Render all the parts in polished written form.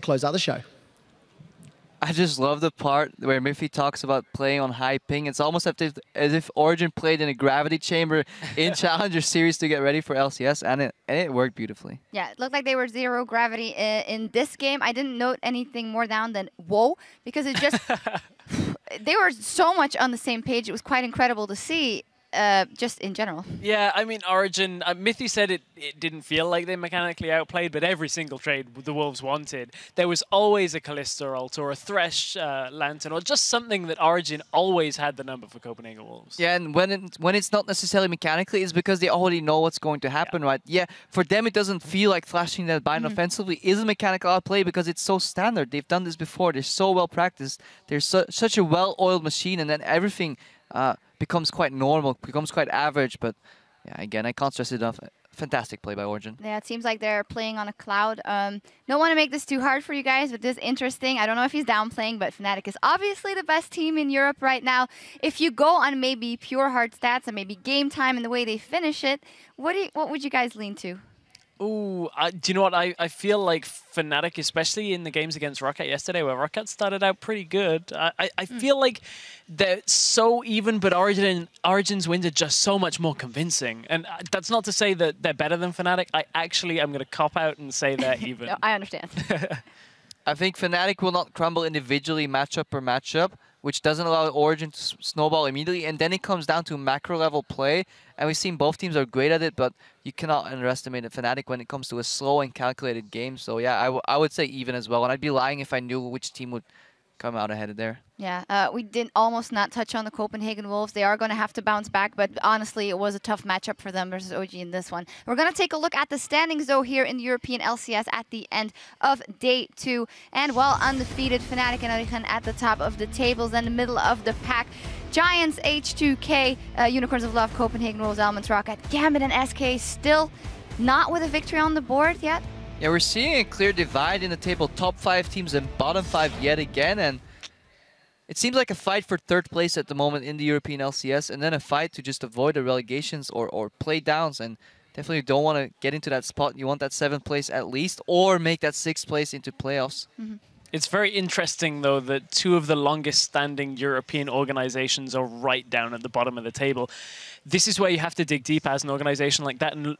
close out the show. I just love the part where Miffy talks about playing on high ping. It's almost as if Origin played in a gravity chamber in Challenger Series to get ready for LCS, and it worked beautifully. Yeah, it looked like they were zero gravity in this game. I didn't note anything more down than whoa, because it just... they were so much on the same page. It was quite incredible to see. Just in general. Yeah, I mean, Origin, Mithy said it didn't feel like they mechanically outplayed, but every single trade the Wolves wanted, there was always a Kalista ult or a Thresh Lantern or just something that Origin always had the number for Copenhagen Wolves. Yeah, and when it's not necessarily mechanically, it's because they already know what's going to happen, right? Yeah, for them it doesn't feel like flashing that bind offensively is a mechanical outplay because it's so standard. They've done this before. They're so well practiced. They're such a well-oiled machine, and then everything... becomes quite normal, becomes quite average, but yeah, again, I can't stress it enough. Fantastic play by Origin. Yeah, it seems like they're playing on a cloud. Don't want to make this too hard for you guys, but this is interesting. I don't know if he's downplaying, but Fnatic is obviously the best team in Europe right now. If you go on maybe pure hard stats and maybe game time and the way they finish it, what would you guys lean to? Ooh, do you know what? I feel like Fnatic, especially in the games against Rocket yesterday, where Rocket started out pretty good, I feel like they're so even, but Origin's wins are just so much more convincing. And that's not to say that they're better than Fnatic. I'm going to cop out and say they're even. No, I understand. I think Fnatic will not crumble individually matchup per matchup, which doesn't allow Origin to snowball immediately. And then it comes down to macro level play. And we've seen both teams are great at it, but you cannot underestimate Fnatic when it comes to a slow and calculated game. So yeah, I would say even as well. And I'd be lying if I knew which team would come out ahead of there. Yeah, we did almost not touch on the Copenhagen Wolves. They are going to have to bounce back, but honestly, it was a tough matchup for them versus OG in this one. We're going to take a look at the standings, though, here in the European LCS at the end of day 2. And while undefeated, Fnatic and Origen at the top of the tables and the middle of the pack. Giants, H2K, Unicorns of Love, Copenhagen Wolves, Elements, Rocket, Gambit, and SK still not with a victory on the board yet. Yeah, we're seeing a clear divide in the table. Top 5 teams and bottom 5 yet again. And it seems like a fight for 3rd place at the moment in the European LCS, and then a fight to just avoid the relegations or play downs. And definitely don't want to get into that spot. You want that 7th place at least, or make that 6th place into playoffs. It's very interesting, though, that 2 of the longest-standing European organizations are right down at the bottom of the table. This is where you have to dig deep as an organization like that and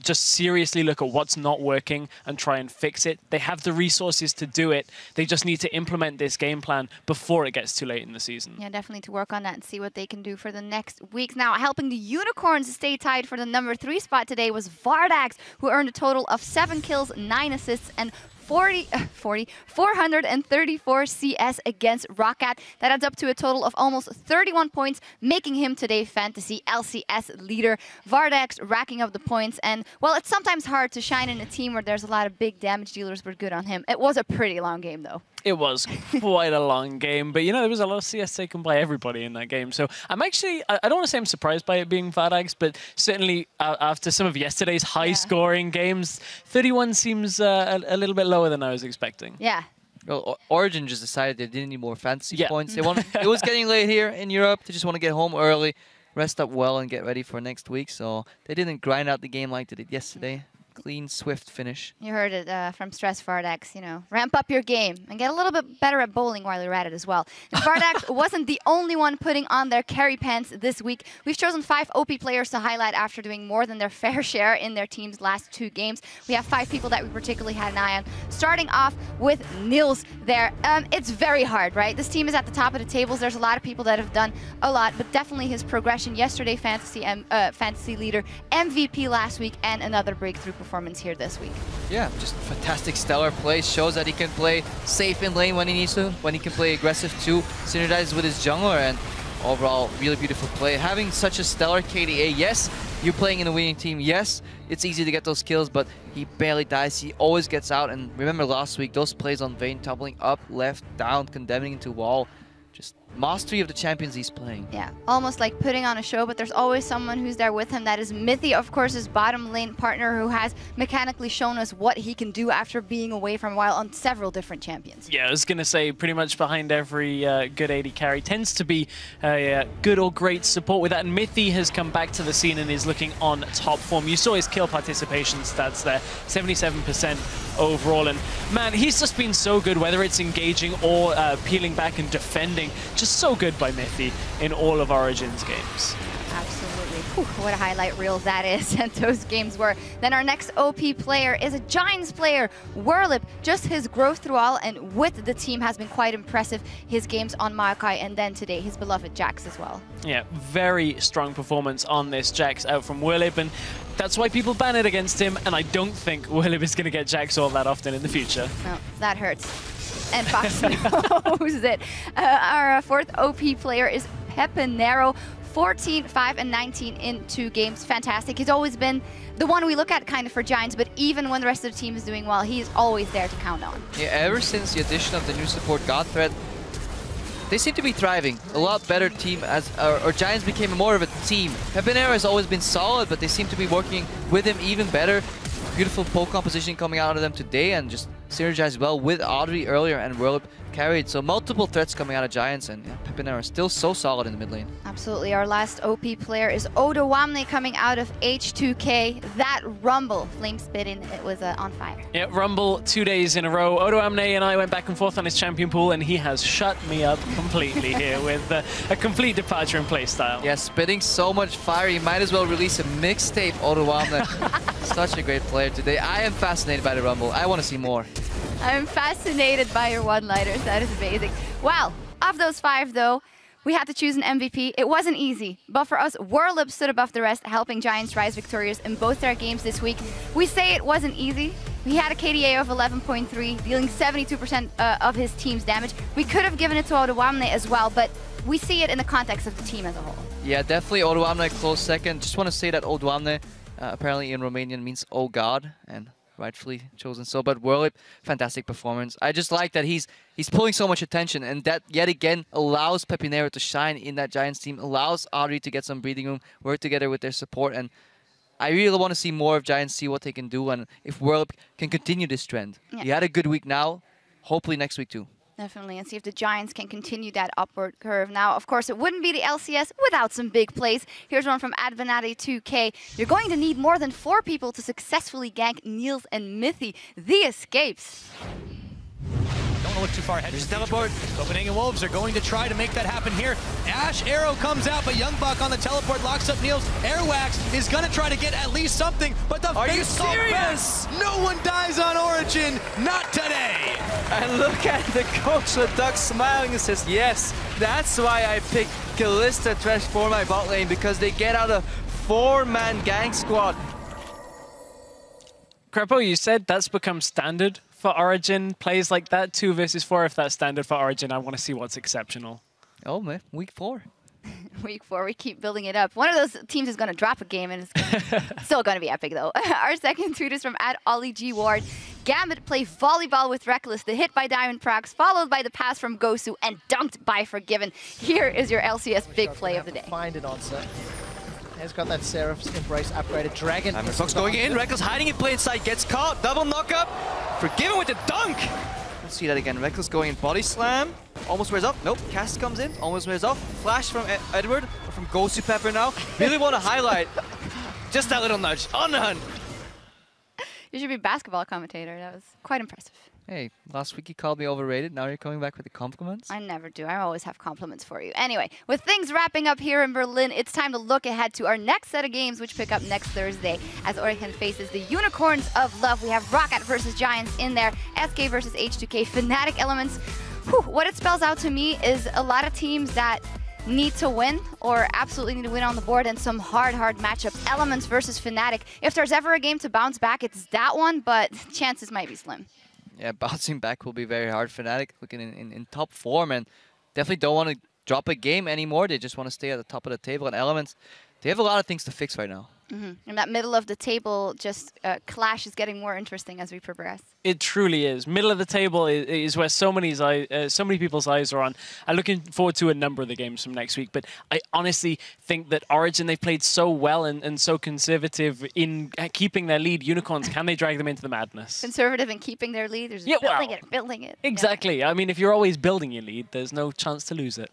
just seriously look at what's not working and try and fix it. They have the resources to do it. They just need to implement this game plan before it gets too late in the season. Yeah, definitely to work on that and see what they can do for the next weeks. Now, helping the Unicorns stay tied for the number 3 spot today was VODS, who earned a total of 7 kills, 9 assists, and 434 CS against Rocket. That adds up to a total of almost 31 points, making him today Fantasy LCS leader. VODS racking up the points, and well, it's sometimes hard to shine in a team where there's a lot of big damage dealers, but good on him. It was a pretty long game, though. It was quite a long game, but you know, there was a lot of CS taken by everybody in that game. So I'm actually, I don't want to say I'm surprised by it being VODS, but certainly after some of yesterday's high-scoring games, 31 seems a little bit lower than I was expecting. Yeah. Well, Origin just decided they didn't need more fantasy points. They want, it was getting late here in Europe. They just want to get home early, rest up well, and get ready for next week. So they didn't grind out the game like they did yesterday. Clean, swift finish. You heard it from Stress VODS, you know, ramp up your game and get a little bit better at bowling while you're at it as well. And VODS wasn't the only one putting on their carry pants this week. We've chosen 5 OP players to highlight after doing more than their fair share in their team's last 2 games. We have 5 people that we particularly had an eye on. Starting off with Nils there. It's very hard, right? This team is at the top of the tables. There's a lot of people that have done a lot, but definitely his progression yesterday, fantasy leader, MVP last week, and another breakthrough performance here this week. Yeah, just fantastic stellar play. Shows that he can play safe in lane when he needs to, when he can play aggressive too, synergizes with his jungler, and overall, really beautiful play. Having such a stellar KDA, yes, you're playing in a winning team, yes, it's easy to get those kills, but he barely dies, he always gets out, and remember last week, those plays on Vayne tumbling up, left, down, condemning into wall, just mastery of the champions he's playing. Yeah, almost like putting on a show, but there's always someone who's there with him. That is Mythy, of course, his bottom lane partner, who has mechanically shown us what he can do after being away from a while on several different champions. Yeah, I was going to say, pretty much behind every good AD carry tends to be a good or great support with that. And Mythy has come back to the scene and is looking on top form. You saw his kill participation stats there, 77% overall. And man, he's just been so good, whether it's engaging or peeling back and defending. Just so good by Mythy in all of Origin's games. Absolutely. Whew, what a highlight reel that is, and those games were. Then our next OP player is a Giants player, Whirlip. Just his growth through all and with the team has been quite impressive. His games on Maokai and then today his beloved Jax as well. Yeah, very strong performance on this Jax out from Whirlip, and that's why people ban it against him, and I don't think Whirlip is going to get Jax all that often in the future. No, that hurts. And Fox knows it. Our fourth OP player is Pepinero. 14, 5, and 19 in 2 games. Fantastic. He's always been the one we look at kind of for Giants, but even when the rest of the team is doing well, he's always there to count on. Yeah, ever since the addition of the new support Godthread, they seem to be thriving. A lot better team as or Giants became more of a team. Pepinero has always been solid, but they seem to be working with him even better. Beautiful poke composition coming out of them today and just synergized well with Audrey earlier and Whirlip carried. So multiple threats coming out of Giants, and yeah, Pepinero is still so solid in the mid lane. Absolutely. Our last OP player is Odawamne coming out of H2K. That Rumble, flame spitting, it was on fire. Yeah, Rumble 2 days in a row. Odawamne and I went back and forth on his champion pool, and he has shut me up completely here with a complete departure in playstyle. Yeah, spitting so much fire, you might as well release a mixtape, Odawamne. Such a great player today. I am fascinated by the Rumble. I want to see more. I'm fascinated by your one-liners. That is amazing. Well, of those 5, though, we had to choose an MVP. It wasn't easy, but for us, Whirlip stood above the rest, helping Giants rise victorious in both their games this week. We say it wasn't easy. He had a KDA of 11.3, dealing 72% of his team's damage. We could have given it to Odawamne as well, but we see it in the context of the team as a whole. Yeah, definitely Odawamne close second. Just want to say that Odawamne apparently in Romanian means "oh God," and rightfully chosen so. But Whirlip, fantastic performance. I just like that he's pulling so much attention, and that yet again allows Pepinero to shine in that Giants team, allows Audrey to get some breathing room, work together with their support, and I really want to see more of Giants, see what they can do, and if Whirlip can continue this trend. Yeah. He had a good week now, hopefully next week too. Definitely, and see if the Giants can continue that upward curve. Now, of course, it wouldn't be the LCS without some big plays. Here's one from Advanati2K. You're going to need more than 4 people to successfully gank Niels and Mythy. The escapes. Don't want to look too far ahead. There's teleport. Copenhagen Wolves are going to try to make that happen here. Ash Arrow comes out, but Youngbuck on the teleport locks up Niels. Airwax is going to try to get at least something, but the face call back. No one dies on Origin. Not today. And look at the coach, the Duck smiling and says, yes, that's why I picked Kalista Thresh for my bot lane, because they get out a 4-man gang squad. Crepo, you said that's become standard for Origin. Plays like that, 2 versus 4, if that's standard for Origin, I want to see what's exceptional. Oh man, week 4. Week 4, we keep building it up. One of those teams is going to drop a game, and it's still going to be epic, though. Our second tweet is from @OllieGWard. Gambit play volleyball with Reckless. The hit by Diamond Prax, followed by the pass from Gosu, and dunked by Forgiven. Here is your LCS big play of the day. Find it on set. He's got that Seraph's Embrace upgraded. Dragon. Fox going in, Reckless hiding in plain sight, gets caught, double knockup. Forgiven with the dunk. Let's see that again. Reckless going in body slam. Almost wears off. Nope. Cast comes in. Almost wears off. Flash from Edward. From Gosu Pepper now. Really want to highlight just that little nudge. On the hunt. You should be a basketball commentator. That was quite impressive. Hey, last week you called me overrated. Now you're coming back with the compliments. I never do. I always have compliments for you. Anyway, with things wrapping up here in Berlin, it's time to look ahead to our next set of games, which pick up next Thursday as Origen faces the Unicorns of Love. We have Rocket versus Giants in there, SK versus H2K, Fnatic Elements. Whew, what it spells out to me is a lot of teams that need to win or absolutely need to win on the board, and some hard matchup. Elements versus Fnatic. If there's ever a game to bounce back, it's that one, but chances might be slim. Yeah, bouncing back will be very hard. Fnatic looking in top form and definitely don't want to drop a game anymore. They just want to stay at the top of the table. And Elements, They have a lot of things to fix right now. And that middle of the table just clash is getting more interesting as we progress. It truly is. Middle of the table is where so many people's eyes are on. I'm looking forward to a number of the games from next week, but I honestly think that Origin, they've played so well and so conservative in keeping their lead. Unicorns, can they drag them into the madness? Conservative in keeping their lead. There's building it. Exactly. Yeah. I mean, if you're always building your lead, there's no chance to lose it.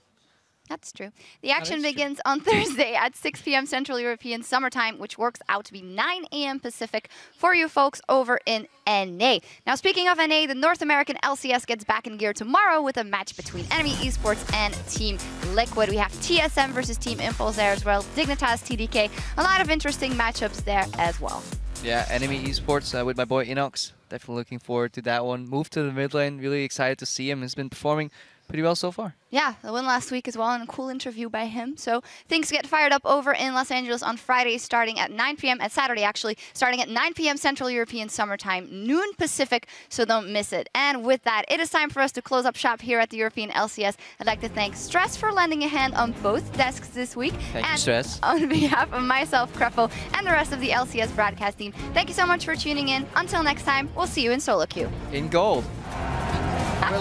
That's true. The action begins on Thursday at 6 p.m. Central European Summertime, which works out to be 9 a.m. Pacific for you folks over in NA. Now, speaking of NA, the North American LCS gets back in gear tomorrow with a match between Enemy Esports and Team Liquid. We have TSM versus Team Impulse there as well, Dignitas, TDK. A lot of interesting matchups there as well. Yeah, Enemy Esports with my boy Inox. Definitely looking forward to that one. Moved to the mid lane. Really excited to see him. He's been performing pretty well so far. Yeah, the win last week as well, and a cool interview by him. So things get fired up over in Los Angeles on Friday, starting at 9 p.m. at Saturday, actually, starting at 9 p.m. Central European Summertime, noon Pacific, so don't miss it. And with that, it is time for us to close up shop here at the European LCS. I'd like to thank Stress for lending a hand on both desks this week. Thank you, Stress. On behalf of myself, Krefo, and the rest of the LCS broadcast team, thank you so much for tuning in. Until next time, we'll see you in solo queue. In gold. We're